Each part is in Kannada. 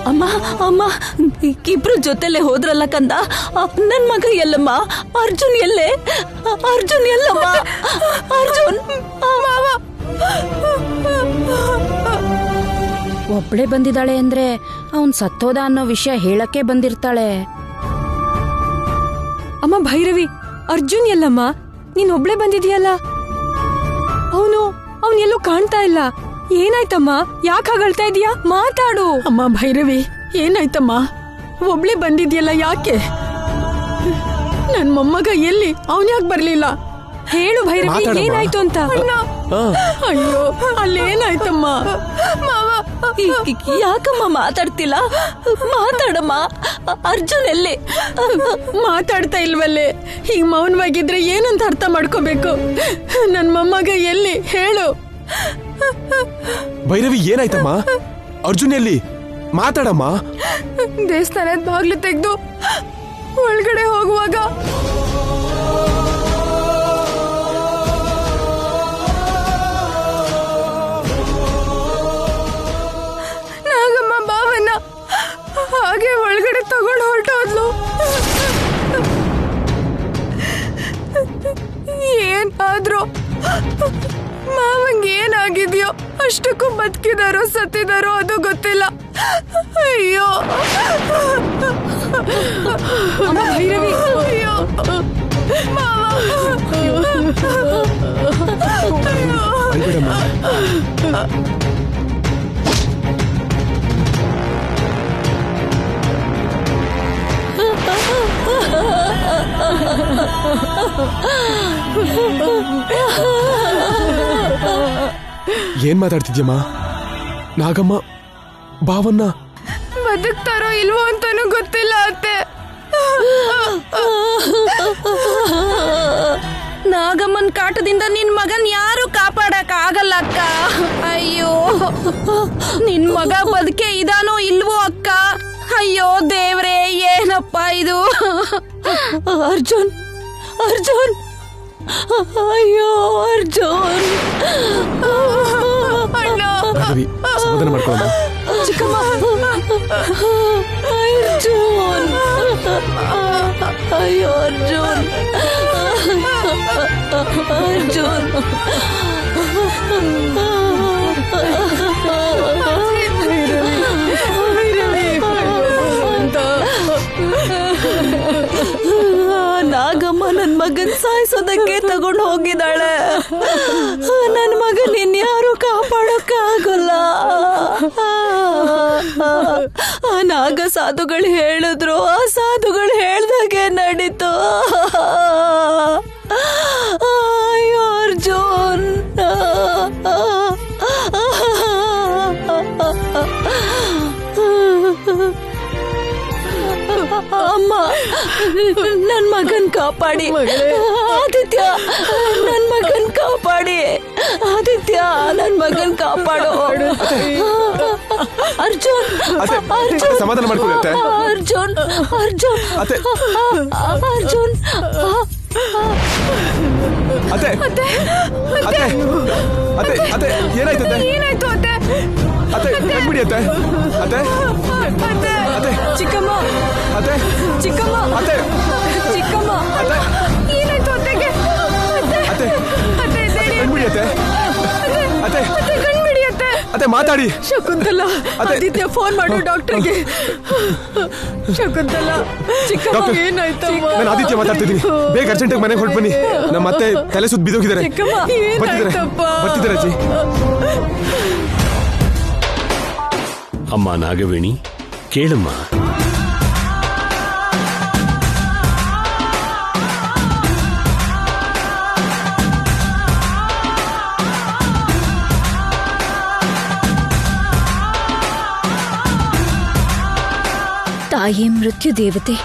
ಅಮ್ಮ ಅಮ್ಮ ಇಬ್ರು ಜೊತೆಲೆ ಹೋದ್ರಲ್ಲ ಕಂದ. ನನ್ ಮಗ ಎಲ್ಲಮ್ಮ? ಅರ್ಜುನ್ ಎಲ್ಲೇ? ಅರ್ಜುನ್ ಎಲ್ಲಮ್ಮ? ಅರ್ಜುನ್ ಒಬ್ಳೆ ಬಂದಿದ್ದಾಳೆ ಅಂದ್ರೆ ಅವನ್ ಸತ್ತೋದ ಅನ್ನೋ ವಿಷಯ ಹೇಳಕ್ಕೆ ಬಂದಿರ್ತಾಳೆ. ಅಮ್ಮ ಭೈರವಿ, ಅರ್ಜುನ್ ಎಲ್ಲಮ್ಮ? ನೀನ್ ಒಬ್ಳೆ ಬಂದಿದ್ಯಲ್ಲ? ಅವನು ಎಲ್ಲೂ ಕಾಣ್ತಾ ಇಲ್ಲ. ಏನಾಯ್ತಮ್ಮ? ಯಾಕೆ ಹಾಗಳ್ತಾ ಇದೀಯಾ? ಮಾತಾಡು. ಅಮ್ಮ ಭೈರವಿ, ಏನಾಯ್ತಮ್ಮ? ಒಬ್ಳೆ ಬಂದಿದ್ಯಲ್ಲ, ಯಾಕೆ? ನನ್ ಮೊಮ್ಮಗ ಎಲ್ಲಿ? ಅವನ್ಯಾಕೆ ಬರ್ಲಿಲ್ಲ? ಹೇಳು ಭೈರವಿ, ಏನಾಯ್ತು ಅಂತ. ಅಯ್ಯೋ, ಅಲ್ಲೇನಾಯ್ತಮ್ಮ? ಯಾಕಮ್ಮ ಮಾತಾಡ್ತಿಲ್ಲ? ಮಾತಾಡಮ್ಮ. ಅರ್ಜುನ್ ಎಲ್ಲಿ? ಮಾತಾಡ್ತಾ ಇಲ್ವಲ್ಲೇ? ಹೀಗ್ ಮೌನವಾಗಿದ್ರೆ ಏನಂತ ಅರ್ಥ ಮಾಡ್ಕೋಬೇಕು? ನನ್ ಮೊಮ್ಮಗ ಎಲ್ಲಿ ಹೇಳು. ಭೈರವಿ, ಏನಾಯ್ತಮ್ಮ? ಅರ್ಜುನ್ ಎಲ್ಲಿ? ಮಾತಾಡಮ್ಮ. ದೇವಸ್ಥಾನದ ಬಾಗ್ಲು ತೆಗ್ದು ಒಳಗಡೆ ಹೋಗುವಾಗ ನಾಗಮ್ಮ ಬಾವನ್ನ ಹಾಗೆ ಒಳಗಡೆ ತಗೊಂಡು ಹೊರಟೋದ್ಲು. ಏನಾದ್ರೂ ಮಾವಂಗೆ ಏನಾಗಿದ್ಯೋ? ಅಷ್ಟಕ್ಕೂ ಬದುಕಿದಾರೋ ಸತ್ತಿದಾರೋ ಅದು ಗೊತ್ತಿಲ್ಲ. ಅಯ್ಯೋ ಭೈರವಿ, ಅಯ್ಯೋ ಏನ್ ಮಾತಾಡ್ತಿದ್ಯಮ್ಮ? ನಾಗಮ್ಮ ಬಾವನ್ನ ಬದುಕ್ತಾರೋ ಇಲ್ವೋ ಅಂತಾನೂ ಗೊತ್ತಿಲ್ಲ ಅತ್ತೆ. ನಾಗಮ್ಮನ್ ಕಾಟದಿಂದ ನಿನ್ ಮಗನ್ ಯಾರು ಕಾಪಾಡಕ್ ಆಗಲ್ಲ ಅಕ್ಕ. ಅಯ್ಯೋ, ನಿನ್ ಮಗ ಬದುಕೆ ಇದಾನೋ ಇಲ್ವೋ ಅಕ್ಕ? ಅಯ್ಯೋ ದೇವ್ರೇ, ಏನಪ್ಪ ಇದು? ಅರ್ಜುನ್ ಅರ್ಜುನ್, ಅಯ್ಯೋ ಅರ್ಜುನ್. ಸಮಾಧಾನ ಮಾಡ್ಕೊಳ್ಳಮ್ಮ. ಚಿಕ್ಕಮ್ಮ, ಅರ್ಜುನ್, ಅಯ್ಯೋ ಅರ್ಜುನ್, ಅರ್ಜುನ್. ನಾಗಮ್ಮ ನನ್ ಮಗನ್ ಸಾಯಿಸೋದಕ್ಕೆ ತಗೊಂಡು ಹೋಗಿದ್ದಾಳೆ. ನನ್ ಮಗನ್ ಇನ್ಯಾರು ಕಾಪಾಡೋಕ್ಕಾಗಲ್ಲ. ಆ ನಾಗ ಸಾಧುಗಳು ಹೇಳಿದ್ರು, ಆ ಸಾಧುಗಳು ಹೇಳ್ದಾಗೆ ನಡೀತು. ಅಯ್ಯೋ ಅರ್ಜುನ್. ಅಮ್ಮ, ನನ್ ಮಗನ್ ಕಾಪಾಡಿ. ಆದಿತ್ಯ, ನನ್ ಮಗನ್ ಕಾಪಾಡಿ. ಆದಿತ್ಯ, ನನ್ ಮಗನ್ ಕಾಪಾಡು. ಅರ್ಜುನ್, ಅರ್ಜುನ್, ಸಮಾಧಾನ ಮಾಡ್ಕೊಳ್ಳುತ್ತೆ. ಅರ್ಜುನ್, ಅರ್ಜುನ್, ಅರ್ಜುನ್. ಅತ್ತೆ ಅತ್ತೆ ಅತ್ತೆ ಅತ್ತೆ, ಏನಾಯ್ತು ಅತ್ತೆ? ಏನಾಯ್ತು ಅತ್ತೆ? ಅತ್ತೆ ಕಣ್ಬಿಡಿ ಅತ್ತೆ. ಅತ್ತೆ ಅತ್ತೆ, ಚಿಕ್ಕಮ್ಮ, ಅತ್ತೆ ಚಿಕ್ಕಮ್ಮ, ಅತ್ತೆ ಚಿಕ್ಕಮ್ಮ, ಅತ್ತೆ, ಏನಾಯ್ತು ಅತ್ತೆಗೆ? ಅತ್ತೆ ಅತ್ತೆ ಕಣ್ಬಿಡಿ ಅತ್ತೆ. ಅತ್ತೆ ಕಣ್ಬಿಡಿ ಅತ್ತೆ. ಅತ್ತೆ ಮಾತಾಡಿ. ಶಕುಂತಲಾ, ಅತ್ತೆ. ಆದಿತ್ಯ ಫೋನ್ ಮಾಡು ಡಾಕ್ಟರ್ಗೆ. ಶಕುಂತಲಾ, ಚಿಕ್ಕಮ್ಮ ಡಾಕ್ಟರ್, ಏನಾಯ್ತಮ್ಮ? ನಾನು ಆದಿತ್ಯ ಮಾತಾಡ್ತಿದ್ದೀನಿ. ಬೇಗ ಅರ್ಜೆಂಟಾಗಿ ಮನೆಗೆ ಹೊರಟು ಬನ್ನಿ. ನಮ್ಮ ಅತ್ತೆ ತಲೆ ಸುತ್ತ ಬಿದ್ದೋಗಿದ್ದಾರೆ. ಬರ್ತಿದ್ದಾರೆ ಅಜ್ಜಿ. ಅಮ್ಮ ನಾಗವೇಣಿ, ಕೇಳಮ್ಮ. ತಾಯೇ ಮೃತ್ಯು ದೇವತೆ,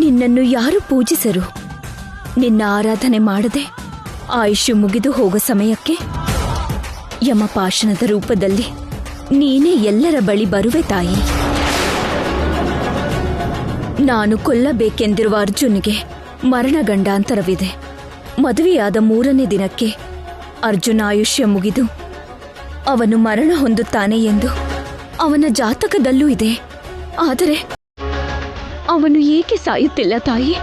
ನಿನ್ನನ್ನು ಯಾರು ಪೂಜಿಸರು? ನಿನ್ನ ಆರಾಧನೆ ಮಾಡದೆ ಆಯುಷ್ಯ ಮುಗಿದು ಹೋಗೋ ಸಮಯಕ್ಕೆ ಯಮಪಾಶನದ ರೂಪದಲ್ಲಿ ನೀನೇ ಎಲ್ಲರ ಬಳಿ ಬರುವೆ ತಾಯಿ. ನಾನು ಕೊಲ್ಲಬೇಕೆಂದಿರುವ ಅರ್ಜುನ್ಗೆ ಮರಣಗಂಡಾಂತರವಿದೆ. ಮದುವೆಯಾದ 3ನೇ ದಿನಕ್ಕೆ ಅರ್ಜುನ ಆಯುಷ್ಯ ಮುಗಿದು ಅವನು ಮರಣ ಹೊಂದುತ್ತಾನೆ ಎಂದು ಅವನ ಜಾತಕದಲ್ಲೂ ಇದೆ. ಆದರೆ ಅವನು ಏಕೆ ಸಾಯುತ್ತಿಲ್ಲ ತಾಯಿ?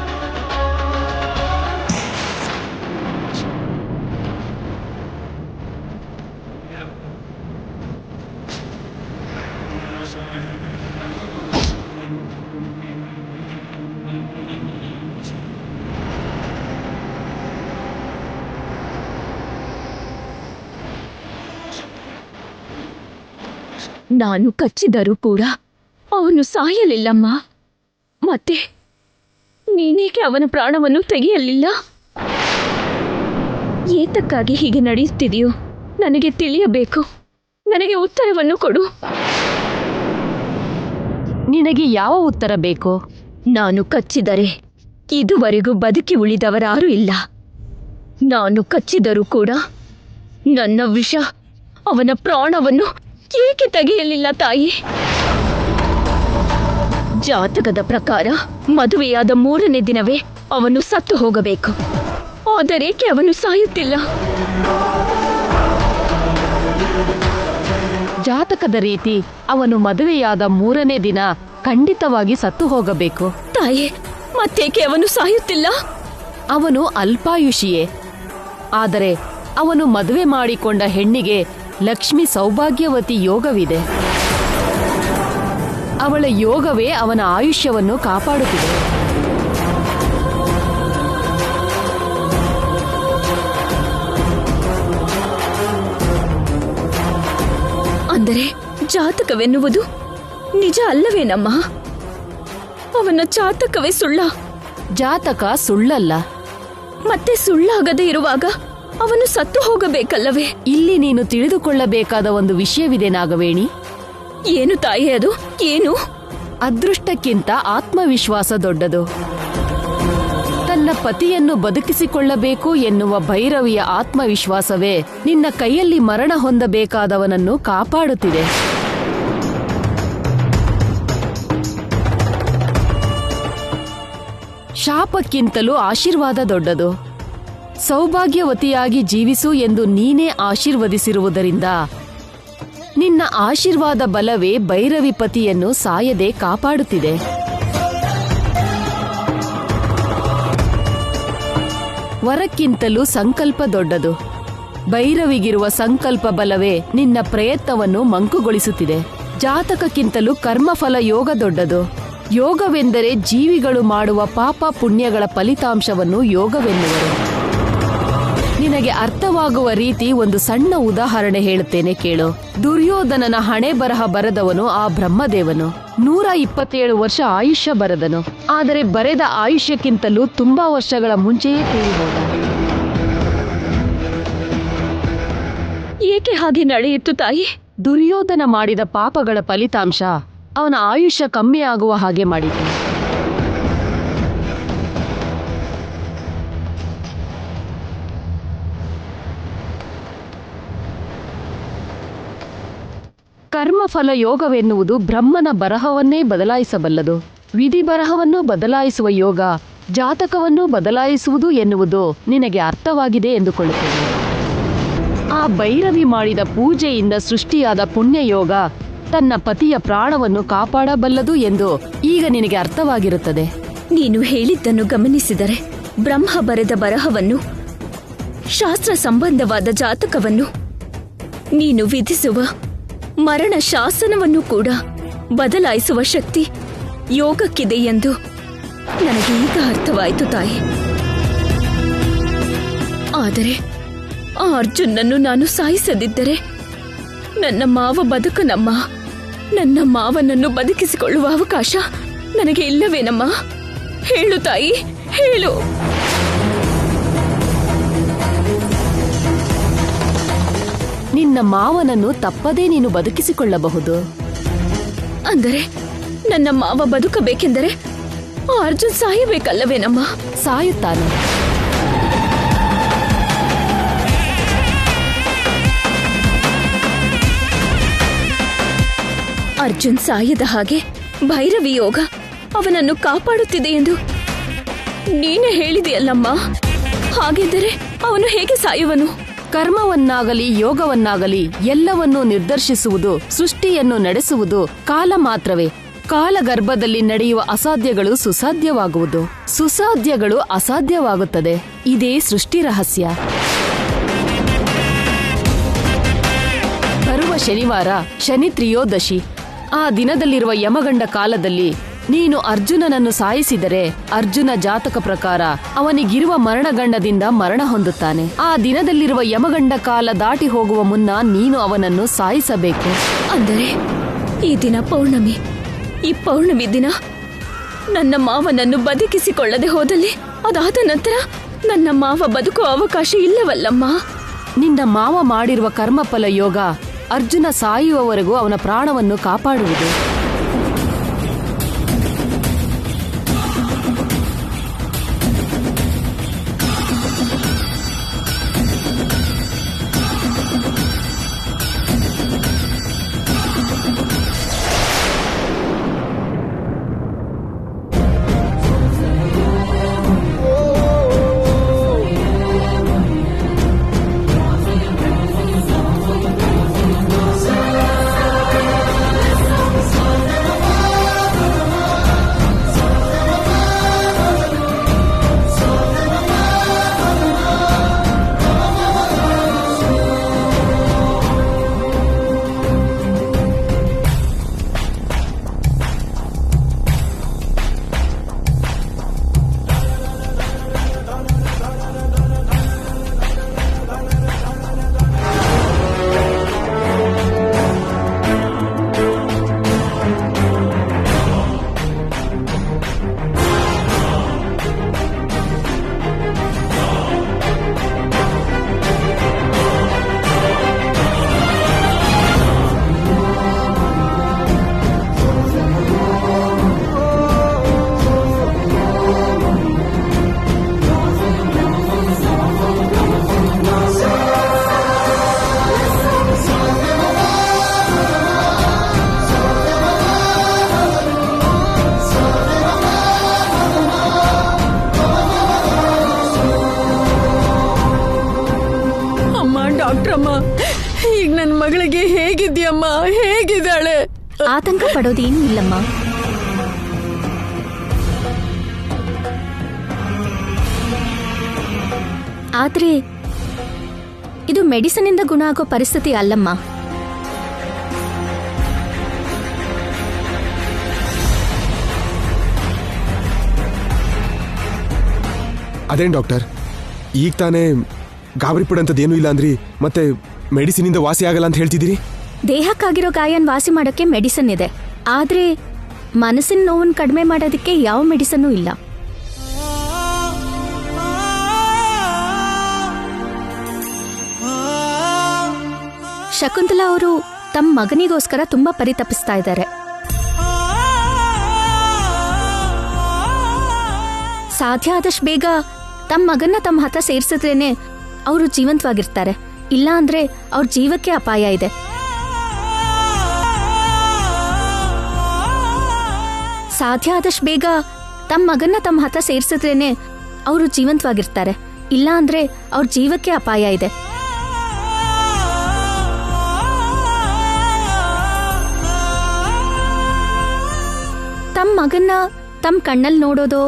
ನಾನು ಕಚ್ಚಿದರೂ ಕೂಡ ಅವನು ಸಾಯಲಿಲ್ಲಮ್ಮ. ಮತ್ತೆ ನೀನೇಕೆ ಅವನ ಪ್ರಾಣವನ್ನು ತೆಗೆಯಲಿಲ್ಲ? ಏತಕ್ಕಾಗಿ ಹೀಗೆ ನಡೆಯುತ್ತಿದೆಯೋ ನನಗೆ ತಿಳಿಯಬೇಕು. ನನಗೆ ಉತ್ತರವನ್ನು ಕೊಡು. ನಿನಗೆ ಯಾವ ಉತ್ತರ ಬೇಕು? ನಾನು ಕಚ್ಚಿದರೆ ಇದುವರೆಗೂ ಬದುಕಿ ಉಳಿದವರಾರೂ ಇಲ್ಲ. ನಾನು ಕಚ್ಚಿದರೂ ಕೂಡ ನನ್ನ ವಿಷ ಅವನ ಪ್ರಾಣವನ್ನು ಏಕೆ ತೆಗೆಯಲಿಲ್ಲ ತಾಯಿ? ಜಾತಕದ ಪ್ರಕಾರ ಮದುವೆಯಾದ 3ನೇ ದಿನವೇ ಅವನು ಸತ್ತು ಹೋಗಬೇಕು. ಆದರೇಕೆ ಅವನು ಸಾಯುತ್ತಿಲ್ಲ? ಜಾತಕದ ರೀತಿ ಅವನು ಮದುವೆಯಾದ 3ನೇ ದಿನ ಖಂಡಿತವಾಗಿ ಸತ್ತು ಹೋಗಬೇಕು. ತಾಯಿ, ಮತ್ತೇಕೆ ಅವನು ಸಾಯುತ್ತಿಲ್ಲ? ಅವನು ಅಲ್ಪಾಯುಷಿಯೇ. ಆದರೆ ಅವನು ಮದುವೆ ಮಾಡಿಕೊಂಡ ಹೆಣ್ಣಿಗೆ ಲಕ್ಷ್ಮಿ ಸೌಭಾಗ್ಯವತಿ ಯೋಗವಿದೆ. ಅವಳ ಯೋಗವೇ ಅವನ ಆಯುಷ್ಯವನ್ನು ಕಾಪಾಡುತ್ತಿದೆ. ಅಂದರೆ ಜಾತಕವೆನ್ನುವುದು ನಿಜ ಅಲ್ಲವೇನಮ್ಮ? ಅವನ ಜಾತಕವೇ ಸುಳ್ಳ? ಜಾತಕ ಸುಳ್ಳಲ್ಲ. ಮತ್ತೆ ಸುಳ್ಳಾಗದೇ ಇರುವಾಗ ಅವನು ಸತ್ತು ಹೋಗಬೇಕಲ್ಲವೇ? ಇಲ್ಲಿ ನೀನು ತಿಳಿದುಕೊಳ್ಳಬೇಕಾದ ಒಂದು ವಿಷಯವಿದೆ ನಾಗವೇಣಿ. ಏನು ತಾಯಿ ಅದು? ಏನು? ಅದೃಷ್ಟಕ್ಕಿಂತ ಆತ್ಮವಿಶ್ವಾಸ ದೊಡ್ಡದು. ತನ್ನ ಪತಿಯನ್ನು ಬದುಕಿಸಿಕೊಳ್ಳಬೇಕು ಎನ್ನುವ ಭೈರವಿಯ ಆತ್ಮವಿಶ್ವಾಸವೇ ನಿನ್ನ ಕೈಯಲ್ಲಿ ಮರಣ ಹೊಂದಬೇಕಾದವನನ್ನು ಕಾಪಾಡುತ್ತಿದೆ. ಶಾಪಕ್ಕಿಂತಲೂ ಆಶೀರ್ವಾದ ದೊಡ್ಡದು. ಸೌಭಾಗ್ಯವತಿಯಾಗಿ ಜೀವಿಸು ಎಂದು ನೀನೇ ಆಶೀರ್ವದಿಸಿರುವುದರಿಂದ ನಿನ್ನ ಆಶೀರ್ವಾದ ಬಲವೇ ಭೈರವಿ ಪತಿಯನ್ನು ಸಾಯದೆ ಕಾಪಾಡುತ್ತಿದೆ. ವರಕ್ಕಿಂತಲೂ ಸಂಕಲ್ಪ ದೊಡ್ಡದು. ಭೈರವಿಗಿರುವ ಸಂಕಲ್ಪ ಬಲವೇ ನಿನ್ನ ಪ್ರಯತ್ನವನ್ನು ಮಂಕುಗೊಳಿಸುತ್ತಿದೆ. ಜಾತಕಕ್ಕಿಂತಲೂ ಕರ್ಮಫಲ ಯೋಗ ದೊಡ್ಡದು. ಯೋಗವೆಂದರೆ ಜೀವಿಗಳು ಮಾಡುವ ಪಾಪ ಪುಣ್ಯಗಳ ಫಲಿತಾಂಶವನ್ನು ಯೋಗವೆನ್ನುವರು. ನಿನಗೆ ಅರ್ಥವಾಗುವ ರೀತಿ ಒಂದು ಸಣ್ಣ ಉದಾಹರಣೆ ಹೇಳುತ್ತೇನೆ ಕೇಳು. ದುರ್ಯೋಧನನ ಹಣೆ ಬರಹ ಬರೆದವನು ಆ ಬ್ರಹ್ಮದೇವನು. 127 ವರ್ಷ ಆಯುಷ್ಯ ಬರೆದನು. ಆದರೆ ಬರೆದ ಆಯುಷ್ಯಕ್ಕಿಂತಲೂ ತುಂಬಾ ವರ್ಷಗಳ ಮುಂಚೆಯೇ ತೀರಿ ಹೋದ. ಏಕೆ ಹಾಗೆ ನಡೆಯಿತು ತಾಯಿ? ದುರ್ಯೋಧನ ಮಾಡಿದ ಪಾಪಗಳ ಫಲಿತಾಂಶ ಅವನ ಆಯುಷ್ಯ ಕಮ್ಮಿ ಆಗುವ ಹಾಗೆ ಮಾಡಿತು. ಕರ್ಮಫಲ ಯೋಗವೆನ್ನುವುದು ಬ್ರಹ್ಮನ ಬರಹವನ್ನೇ ಬದಲಾಯಿಸಬಲ್ಲದು. ವಿಧಿ ಬರಹವನ್ನು ಬದಲಾಯಿಸುವ ಯೋಗ ಜಾತಕವನ್ನು ಬದಲಾಯಿಸುವುದು ಎನ್ನುವುದು ನಿನಗೆ ಅರ್ಥವಾಗಿದೆ ಎಂದುಕೊಳ್ಳುತ್ತೇನೆ. ಆ ಭೈರವಿ ಮಾಡಿದ ಪೂಜೆಯಿಂದ ಸೃಷ್ಟಿಯಾದ ಪುಣ್ಯಯೋಗ ತನ್ನ ಪತಿಯ ಪ್ರಾಣವನ್ನು ಕಾಪಾಡಬಲ್ಲದು ಎಂದು ಈಗ ನಿನಗೆ ಅರ್ಥವಾಗಿರುತ್ತದೆ. ನೀನು ಹೇಳಿದ್ದನ್ನು ಗಮನಿಸಿದರೆ ಬ್ರಹ್ಮ ಬರೆದ ಬರಹವನ್ನು, ಶಾಸ್ತ್ರ ಸಂಬಂಧವಾದ ಜಾತಕವನ್ನು, ನೀನು ವಿಧಿಸುವ ಮರಣ ಶಾಸನವನ್ನು ಕೂಡ ಬದಲಾಯಿಸುವ ಶಕ್ತಿ ಯೋಗಕ್ಕಿದೆ ಎಂದು ನನಗೆ ಈಗ ಅರ್ಥವಾಯಿತು ತಾಯಿ. ಆದರೆ ಆ ಅರ್ಜುನನ್ನು ನಾನು ಸಾಯಿಸದಿದ್ದರೆ ನನ್ನ ಮಾವ ಬದುಕನಮ್ಮ. ನನ್ನ ಮಾವನನ್ನು ಬದುಕಿಸಿಕೊಳ್ಳುವ ಅವಕಾಶ ನನಗೆ ಇಲ್ಲವೇನಮ್ಮ? ಹೇಳು ತಾಯಿ, ಹೇಳು. ನಿನ್ನ ಮಾವನನ್ನು ತಪ್ಪದೇ ನೀನು ಬದುಕಿಸಿಕೊಳ್ಳಬಹುದು. ಅಂದರೆ ನನ್ನ ಮಾವ ಬದುಕಬೇಕೆಂದರೆ ಆ ಅರ್ಜುನ್ ಸಾಯಬೇಕಲ್ಲವೇನಮ್ಮ? ಸಾಯುತ್ತಾನೆ. ಅರ್ಜುನ್ ಸಾಯದ ಹಾಗೆ ಭೈರವಿ ಯೋಗ ಅವನನ್ನು ಕಾಪಾಡುತ್ತಿದೆ ಎಂದು ನೀನೇ ಹೇಳಿದೆಯಲ್ಲಮ್ಮ. ಹಾಗಿದ್ದರೆ ಅವನು ಹೇಗೆ ಸಾಯುವನು? ಕರ್ಮವನ್ನಾಗಲಿ ಯೋಗವನ್ನಾಗಲಿ ಎಲ್ಲವನ್ನೂ ನಿರ್ದರ್ಶಿಸುವುದು, ಸೃಷ್ಟಿಯನ್ನು ನಡೆಸುವುದು ಕಾಲ ಮಾತ್ರವೇ. ಕಾಲಗರ್ಭದಲ್ಲಿ ನಡೆಯುವ ಅಸಾಧ್ಯಗಳು ಸುಸಾಧ್ಯವಾಗುವುದು, ಸುಸಾಧ್ಯಗಳು ಅಸಾಧ್ಯವಾಗುತ್ತದೆ. ಇದೇ ಸೃಷ್ಟಿ ರಹಸ್ಯ. ಬರುವ ಶನಿವಾರ ಶನಿ ತ್ರಯೋದಶಿ. ಆ ದಿನದಲ್ಲಿರುವ ಯಮಗಂಡ ಕಾಲದಲ್ಲಿ ನೀನು ಅರ್ಜುನನನ್ನು ಸಾಯಿಸಿದರೆ ಅರ್ಜುನ ಜಾತಕ ಪ್ರಕಾರ ಅವನಿಗಿರುವ ಮರಣಗಂಡದಿಂದ ಮರಣ ಹೊಂದುತ್ತಾನೆ. ಆ ದಿನದಲ್ಲಿರುವ ಯಮಗಂಡ ಕಾಲ ದಾಟಿ ಹೋಗುವ ಮುನ್ನ ನೀನು ಅವನನ್ನು ಸಾಯಿಸಬೇಕು. ಅಂದರೆ ಈ ದಿನ ಪೌರ್ಣಮಿ. ಈ ಪೌರ್ಣಮಿ ದಿನ ನನ್ನ ಮಾವನನ್ನು ಬದುಕಿಸಿಕೊಳ್ಳದೆ ಹೋದಲ್ಲಿ ಅದಾದ ನಂತರ ನನ್ನ ಮಾವ ಬದುಕುವ ಅವಕಾಶ ಇಲ್ಲವಲ್ಲಮ್ಮ. ನಿನ್ನ ಮಾವ ಮಾಡಿರುವ ಕರ್ಮಫಲ ಯೋಗ ಅರ್ಜುನ ಸಾಯುವವರೆಗೂ ಅವನ ಪ್ರಾಣವನ್ನು ಕಾಪಾಡುವುದು. ಈಗ ನನ್ನ ಮಗಳಿಗೆ ಹೇಗಿದ್ಯಮ್ಮ? ಹೇಗಿದ್ದಾಳೆ? ಆತಂಕ ಪಡೋದೇನೂ ಇಲ್ಲಮ್ಮ. ಆದ್ರೆ ಇದು ಮೆಡಿಸಿನ್ ಇಂದ ಗುಣ ಆಗೋ ಪರಿಸ್ಥಿತಿ ಅಲ್ಲಮ್ಮ. ಅದೇನ್ ಡಾಕ್ಟರ್, ಈಗ ತಾನೇ ಗಾಬರಿ ಪಡಂತದೇನೂ ಇಲ್ಲ ಅಂದ್ರಿ, ಮತ್ತೆ ಮೆಡಿಸಿನ್ ಇಂದ ವಾಸಿ ಆಗಲ್ಲ ಅಂತ ಹೇಳ್ತಿದ್ದೀರಿ? ದೇಹಕ್ಕಾಗಿರೋ ಗಾಯನ್ ವಾಸಿ ಮಾಡೋಕ್ಕೆ ಮೆಡಿಸಿನ್ ಇದೆ, ಆದ್ರೆ ಮನಸ್ಸಿನ ನೋವನ್ನು ಕಡಿಮೆ ಮಾಡೋದಕ್ಕೆ ಯಾವ ಮೆಡಿಸನ್ನೂ ಇಲ್ಲ. ಶಕುಂತಲಾ ಅವರು ತಮ್ಮ ಮಗನಿಗೋಸ್ಕರ ತುಂಬಾ ಪರಿತಪಿಸ್ತಾ ಇದ್ದಾರೆ. ಸಾಧ್ಯ ಆದಷ್ಟು ಬೇಗ ತಮ್ಮ ಮಗನ್ನ ತಮ್ಮ ಹತ್ರ ಸೇರಿಸಿದ್ರೇನೆ ಅವರು ಜೀವಂತವಾಗಿರ್ತಾರೆ. ಇಲ್ಲ ಅಂದ್ರೆ ಅವ್ರ ಜೀವಕ್ಕೆ ಅಪಾಯ ಇದೆ. ಸಾಧ್ಯ ಆದಷ್ಟು ಬೇಗ ತಮ್ಮ ಮಗನ್ನ ತಮ್ಮ ಹತ್ರ ಸೇರಿಸಿದ್ರೇನೆ ಅವರು ಜೀವಂತವಾಗಿರ್ತಾರೆ. ಇಲ್ಲ ಅಂದ್ರೆ ಅವ್ರ ಜೀವಕ್ಕೆ ಅಪಾಯ ಇದೆ. ತಮ್ಮ ಮಗನ್ನ ತಮ್ಮ ಕಣ್ಣಲ್ಲಿ ನೋಡೋದೋ,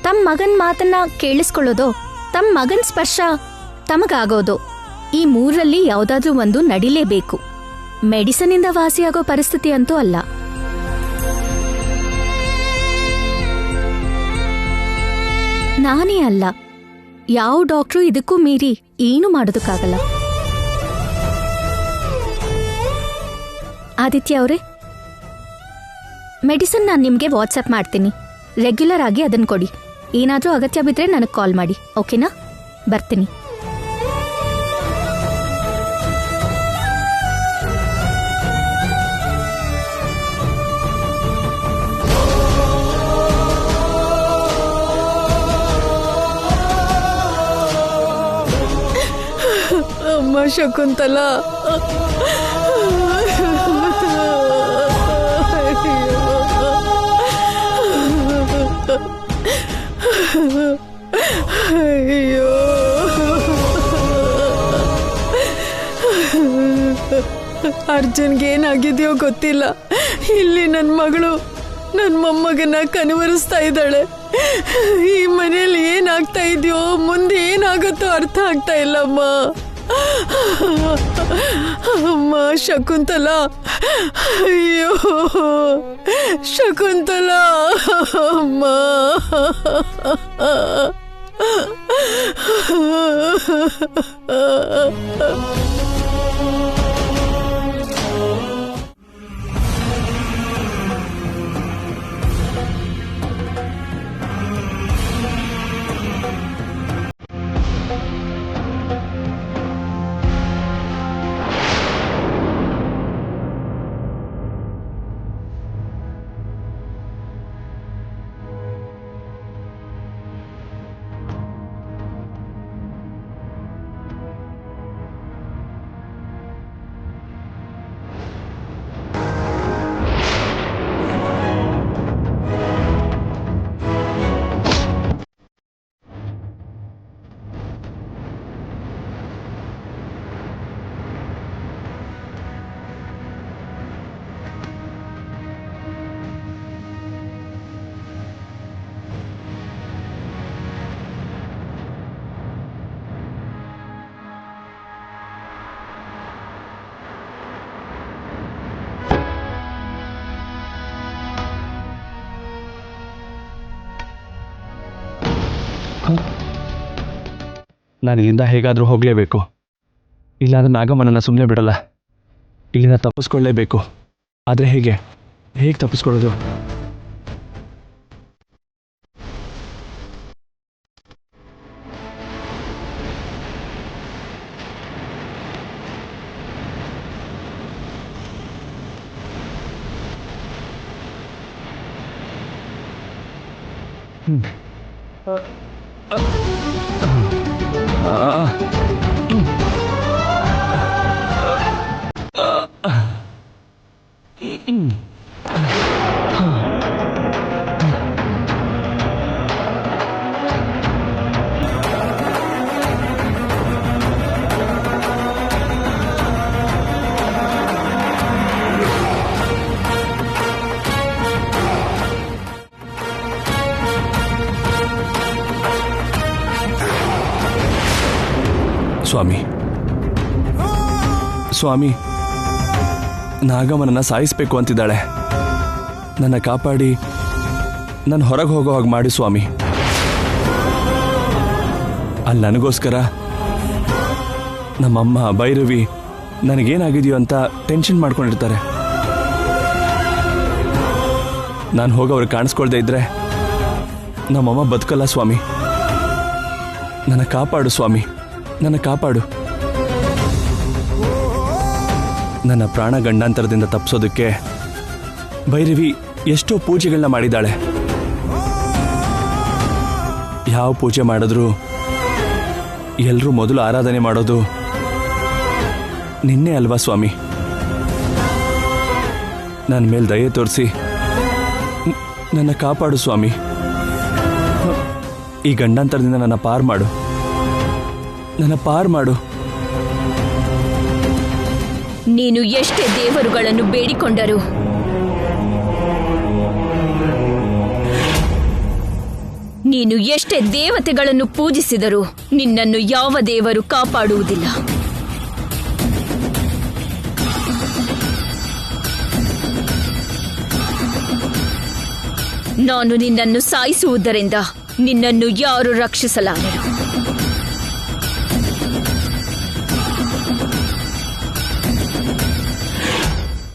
ತಮ್ಮ ಮಗನ್ ಮಾತನ್ನ ಕೇಳಿಸ್ಕೊಳ್ಳೋದೋ, ತಮ್ಮ ಮಗನ್ ಸ್ಪರ್ಶ ತಮಗಾಗೋದು, ಈ ಮೂರರಲ್ಲಿ ಯಾವುದಾದ್ರೂ ಒಂದು ನಡಿಲೇಬೇಕು. ಮೆಡಿಸಿನ್ ಇಂದ ವಾಸಿಯಾಗೋ ಪರಿಸ್ಥಿತಿ ಅಂತೂ ಅಲ್ಲ. ನಾನೇ ಅಲ್ಲ, ಯಾವ ಡಾಕ್ಟ್ರು ಇದಕ್ಕೂ ಮೀರಿ ಏನು ಮಾಡೋದಕ್ಕಾಗಲ್ಲ. ಆದಿತ್ಯ ಅವರೇ, ಮೆಡಿಸಿನ್ ನಾನು ನಿಮಗೆ ವಾಟ್ಸಪ್ ಮಾಡ್ತೀನಿ. ರೆಗ್ಯುಲರ್ ಆಗಿ ಅದನ್ನು ಕೊಡಿ. ಏನಾದರೂ ಅಗತ್ಯ ಬಿದ್ದರೆ ನನಗೆ ಕಾಲ್ ಮಾಡಿ, ಓಕೆನಾ? ಬರ್ತೀನಿ. ಅಮ್ಮ ಶಕುಂತಲಾ, ಅಯ್ಯೋ ಅರ್ಜುನ್ಗೆ ಏನಾಗಿದೆಯೋ ಗೊತ್ತಿಲ್ಲ. ಇಲ್ಲಿ ನನ್ನ ಮಗಳು ನನ್ನ ಮೊಮ್ಮಗನ ಕನವರಿಸ್ತಾ ಇದ್ದಾಳೆ. ಈ ಮನೇಲಿ ಏನಾಗ್ತಾ ಇದೆಯೋ, ಮುಂದೆ ಏನಾಗುತ್ತೋ ಅರ್ಥ ಆಗ್ತಾ ಇಲ್ಲಮ್ಮ. ಅಮ್ಮ ಶಕುಂತಲಾ, ಅಯ್ಯೋ ಶಕುಂತಲಾ ಅಮ್ಮ. ನಾನು ಇಲ್ಲಿಂದ ಹೇಗಾದರೂ ಹೋಗಲೇಬೇಕು, ಇಲ್ಲಾಂದ್ರೆ ನಾಗಮ್ಮನನ್ನು ಸುಮ್ಮನೆ ಬಿಡಲ್ಲ. ಇಲ್ಲಿಂದ ತಪ್ಪಿಸ್ಕೊಳ್ಳೇಬೇಕು. ಆದರೆ ಹೇಗೆ ತಪ್ಪಿಸ್ಕೊಳ್ಳೋದು? ಸ್ವಾಮಿ, ನಾಗಮ್ಮನನ್ನು ಸಾಯಿಸಬೇಕು ಅಂತಿದ್ದಾಳೆ. ನನ್ನ ಕಾಪಾಡಿ ನಾನು ಹೊರಗೆ ಹೋಗೋ ಹಾಗೆ ಮಾಡಿ ಸ್ವಾಮಿ. ಅಲ್ಲಿ ನನಗೋಸ್ಕರ ನಮ್ಮಮ್ಮ ಭೈರವಿ ನನಗೇನಾಗಿದೆಯೋ ಅಂತ ಟೆನ್ಷನ್ ಮಾಡ್ಕೊಂಡಿರ್ತಾರೆ. ನಾನು ಹೋಗೋವ್ರಿಗೆ ಕಾಣಿಸ್ಕೊಳ್ದೇ ಇದ್ರೆ ನಮ್ಮಮ್ಮ ಬದುಕಲ್ಲ ಸ್ವಾಮಿ. ನನ್ನ ಕಾಪಾಡು ಸ್ವಾಮಿ, ನನ್ನ ಕಾಪಾಡು. ನನ್ನ ಪ್ರಾಣ ಗಂಡಾಂತರದಿಂದ ತಪ್ಪಿಸೋದಕ್ಕೆ ಭೈರವಿ ಎಷ್ಟೋ ಪೂಜೆಗಳನ್ನ ಮಾಡಿದ್ದಾಳೆ. ಯಾವ ಪೂಜೆ ಮಾಡಿದ್ರೂ ಎಲ್ಲರೂ ಮೊದಲು ಆರಾಧನೆ ಮಾಡೋದು ನಿನ್ನೆ ಅಲ್ವಾ ಸ್ವಾಮಿ? ನನ್ನ ಮೇಲೆ ದಯೆ ತೋರಿಸಿ ನನ್ನ ಕಾಪಾಡು ಸ್ವಾಮಿ. ಈ ಗಂಡಾಂತರದಿಂದ ನನ್ನ ಪಾರು ಮಾಡು, ನನ್ನ ಪಾರು ಮಾಡು. ನೀನು ಎಷ್ಟೇ ದೇವರುಗಳನ್ನು ಬೇಡಿಕೊಂಡರು ನೀನು ಎಷ್ಟೇ ದೇವತೆಗಳನ್ನು ಪೂಜಿಸಿದರೂ ನಿನ್ನನ್ನು ಯಾವ ದೇವರು ಕಾಪಾಡುವುದಿಲ್ಲ. ನಾನು ನಿನ್ನನ್ನು ಸಾಯಿಸುವುದರಿಂದ ನಿನ್ನನ್ನು ಯಾರು ರಕ್ಷಿಸಲಾರರು.